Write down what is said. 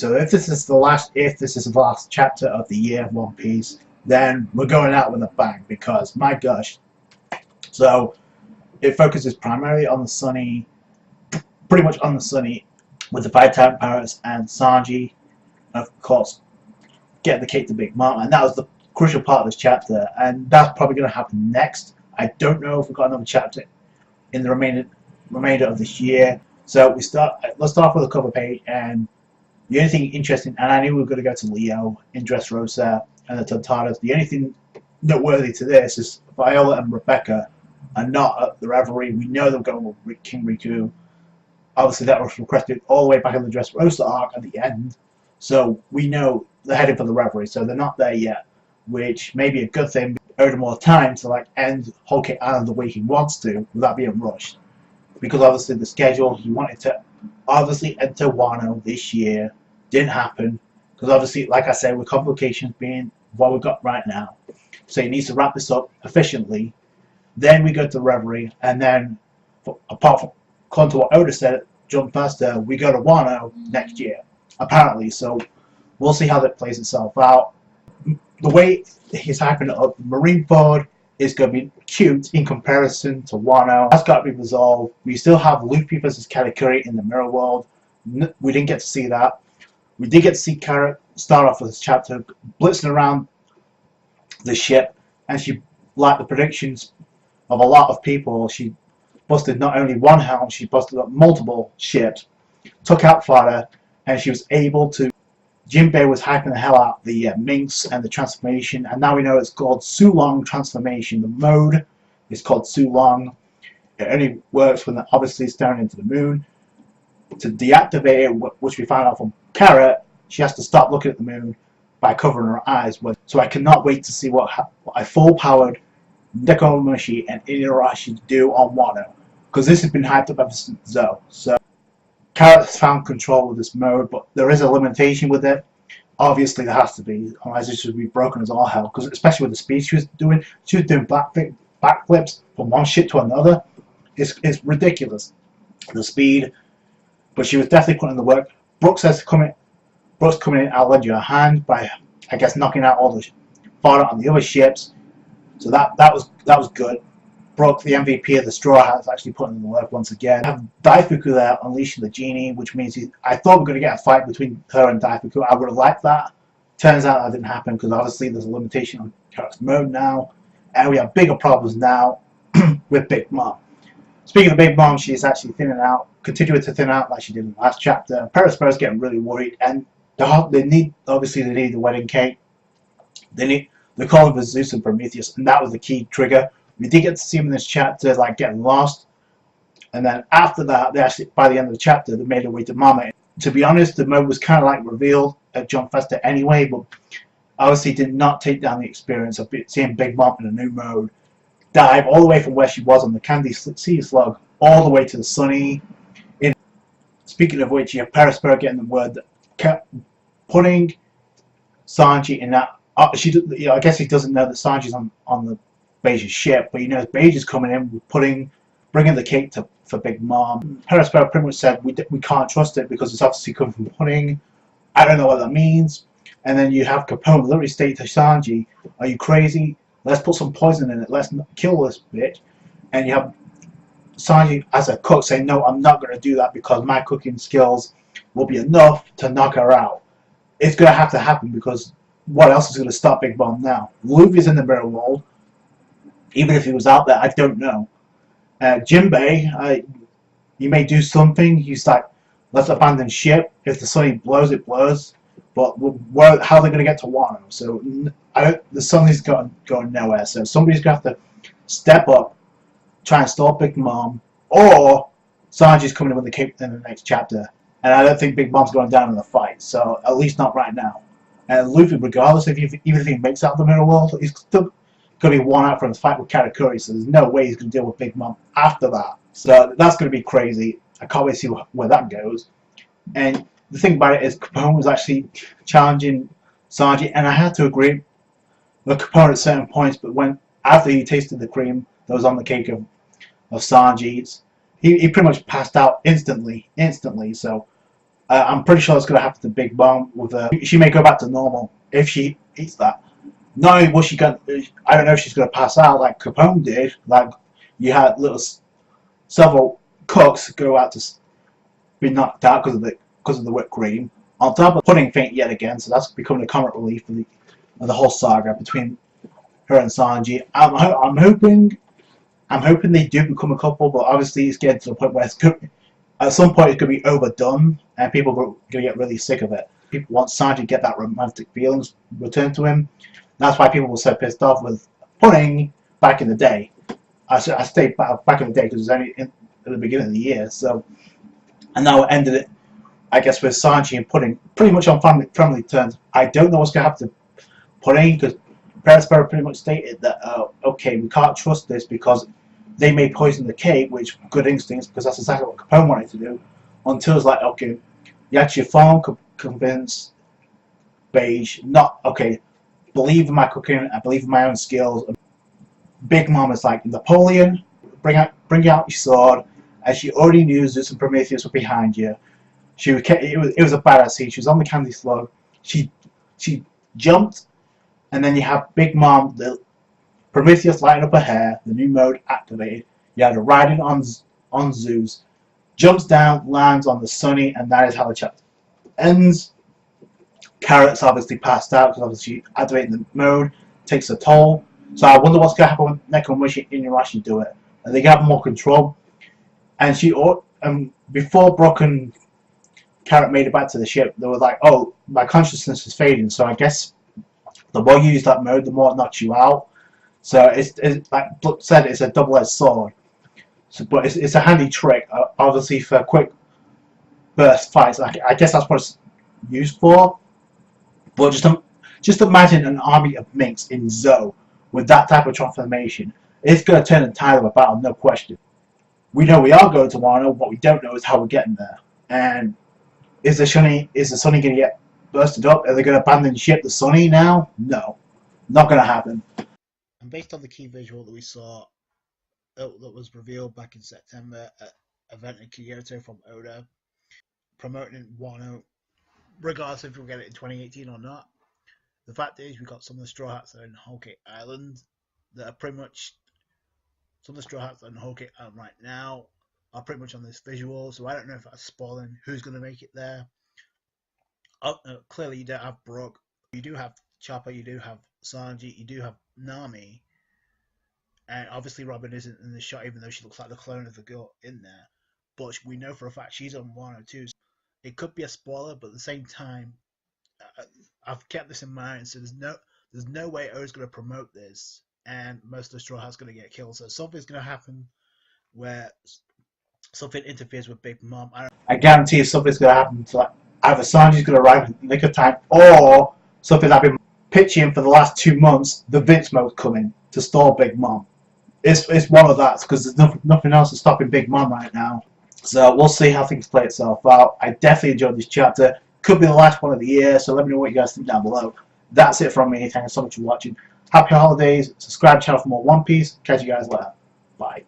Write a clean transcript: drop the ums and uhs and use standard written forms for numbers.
So if this is the last chapter of the year of One Piece, then we're going out with a bang, because my gosh. So it focuses primarily on the Sunny, pretty much on the Sunny, with the 5 Time Pirates and Sanji, of course, getting the cake to Big Mom, and that was the crucial part of this chapter, and that's probably going to happen next. I don't know if we've got another chapter in the remainder of this year. So let's start off with a cover page, and the only thing interesting, and I knew we were going to go to Leo, in Dressrosa, and the Tontadas. The only thing noteworthy to this is Viola and Rebecca are not at the Reverie. We know they're going with King Riku. Obviously that was requested all the way back in the Dressrosa arc at the end, so we know they're heading for the Reverie, so they're not there yet, which may be a good thing. Owed more time to like end Whole Cake Island the way he wants to without being rushed, because obviously the schedule, he wanted to obviously enter Wano this year, didn't happen, because obviously, like I said, with complications being what we've got right now, so he needs to wrap this up efficiently. Then we go to Reverie, and then apart from, according to what Oda said, Jump Faster, we go to Wano next year apparently, so we'll see how that plays itself out. The way he's hyping it up, Marineford is going to be cute in comparison to Wano. That's got to be resolved. We still have Luffy versus Katakuri in the Mirror World. We didn't get to see that. We did get to see Carrot start off with this chapter blitzing around the ship, and she, like the predictions of a lot of people, she busted not only one helm, she busted up multiple ships, took out Fodder, and she was able to. Jinbei was hyping the hell out the Minx and the transformation, and now we know it's called Sulong transformation. The mode is called Sulong. It only works when they're obviously staring into the moon. To deactivate it, which we found out from Carrot, she has to stop looking at the moon by covering her eyes. So I cannot wait to see what a full-powered Nekomamushi and Inuyasha do on Wano, because this has been hyped up ever since Zoe. So Carrot has found control with this mode, but there is a limitation with it. Obviously there has to be, otherwise it should be broken as all hell, because especially with the speed she was doing backflips from one ship to another. It's ridiculous, the speed, but she was definitely putting in the work. Brooks coming in, I'll lend you a hand by, I guess, knocking out all the fodder on the other ships. So that was good. Broke, the MVP of the Straw Hats, actually putting in the work once again. I have Daifuku there unleashing the genie, which means I thought we were going to get a fight between her and Daifuku. I would have liked that. Turns out that didn't happen, because obviously there's a limitation on Carrot's mode now, and we have bigger problems now with Big Mom. Speaking of Big Mom, she's actually thinning out, continuing to thin out like she did in the last chapter. Perispero's getting really worried, and they need the wedding cake. They're calling for Zeus and Prometheus, and that was the key trigger. We did get to see him in this chapter, like getting lost, and then after that, they actually, by the end of the chapter, they made their way to Mama. To be honest, the mode was kind of like revealed at Jump Festa anyway, but obviously did not take down the experience of seeing Big Mom in a new mode dive all the way from where she was on the Candy Sea Slug all the way to the Sunny. Speaking of which, you have Perispero getting the word that kept putting Sanji in that. I guess he doesn't know that Sanji's on the Beige's ship, but he knows Beige's coming in, bringing the cake for Big Mom. Perispero pretty much said we can't trust it because it's obviously coming from Pudding. I don't know what that means. And then you have Capone literally state to Sanji, "Are you crazy? Let's put some poison in it. Let's kill this bitch." And you have Sanji as a cook saying, "No, I'm not going to do that because my cooking skills will be enough to knock her out." It's going to have to happen, because what else is going to stop Big Mom now? Luffy's in the Mirror World. Even if he was out there, I don't know. Jinbei, he may do something. He's like, let's abandon ship. If the Sunny blows, it blows. But how are they going to get to Wano? So the Sunny's going nowhere. So somebody's going to have to step up, try and stop Big Mom, or Sanji's coming in with the cake in the next chapter. And I don't think Big Mom's going down in the fight. So at least not right now. And Luffy, regardless even if he makes out the Mirror World, he's still going to be worn out from his fight with Katakuri, so there's no way he's going to deal with Big Mom after that. So that's going to be crazy. I can't wait to see where that goes. And the thing about it is, Capone was actually challenging Sanji, and I had to agree with Capone at certain points, but after he tasted the cream that was on the cake of Sanji's, he pretty much passed out instantly. So I'm pretty sure it's going to happen to Big Mom with her. She may go back to normal if she eats that. Not only was she going, I don't know if she's going to pass out like Capone did. Like you had several cooks go out to be knocked out because of the whipped cream. On top of pudding faint yet again, so that's becoming a comic relief for the whole saga between her and Sanji. I'm hoping they do become a couple, but obviously it's getting to the point where at some point it's going to be overdone, and people are going to get really sick of it. People want Sanji to get that romantic feelings returned to him. That's why people were so pissed off with Pudding back in the day. I stayed back in the day because it was only at the beginning of the year. So, and now it ended it, I guess, with Sanji and Pudding pretty much on friendly terms. I don't know what's going to happen to Pudding because Perisparrow pretty much stated that okay, we can't trust this because they may poison the cake, which good instincts because that's exactly what Capone wanted to do. Until it's like, okay, you actually phone convince Beige, not okay. Believe in my cooking. I believe in my own skills. Big Mom is like Napoleon. Bring out your sword. As she already knew Zeus and Prometheus were behind you. It was a badass scene. She was on the candy slug. She jumped, and then you have Big Mom. The Prometheus lighting up her hair. The new mode activated. You had her riding on Zeus. Jumps down, lands on the Sunny, and that is how the chapter ends. Carrot's obviously passed out because obviously activating the mode takes a toll. So I wonder what's going to happen with Neko when Inuyasha do it. Are they going to have more control? And before Brock and Carrot made it back to the ship, they were like, "Oh, my consciousness is fading." So I guess the more you use that mode, the more it knocks you out. So it's like Brook said, it's a double-edged sword. So, but it's a handy trick, obviously for quick burst fights. I guess that's what it's used for. But just imagine an army of minks in Zoe with that type of transformation. It's going to turn the tide of a battle, no question. We know we are going to Wano. What we don't know is how we're getting there. And is the Sunny going to get bursted up? Are they going to abandon ship the Sunny now? No, not going to happen. And based on the key visual that we saw that was revealed back in September at event in Kyoto from Oda, promoting Wano, regardless if we'll get it in 2018 or not. The fact is, we've got some of the Straw Hats that are in Whole Cake Island that are pretty much some of the Straw Hats that are in Whole Cake Island right now are pretty much on this visual. So I don't know if that's spoiling who's going to make it there. Clearly, you don't have Brook. You do have Chopper. You do have Sanji. You do have Nami. And obviously, Robin isn't in the shot, even though she looks like the clone of the girl in there. But we know for a fact she's on Wano too. So it could be a spoiler, but at the same time, I've kept this in mind. So there's no way O's going to promote this, and most of the Straw Hats going to get killed. So something's going to happen where something interferes with Big Mom. I guarantee you something's going to happen. To, like, either Sanji's going to arrive in the nick of time, or something I've been pitching for the last 2 months. The Vince mode's coming to stall Big Mom. It's one of that because there's nothing else to stopping Big Mom right now. So we'll see how things play itself out. I definitely enjoyed this chapter. Could be the last one of the year, so let me know what you guys think down below. That's it from me. Thank you so much for watching. Happy holidays. Subscribe to the channel for more One Piece. Catch you guys later. Bye.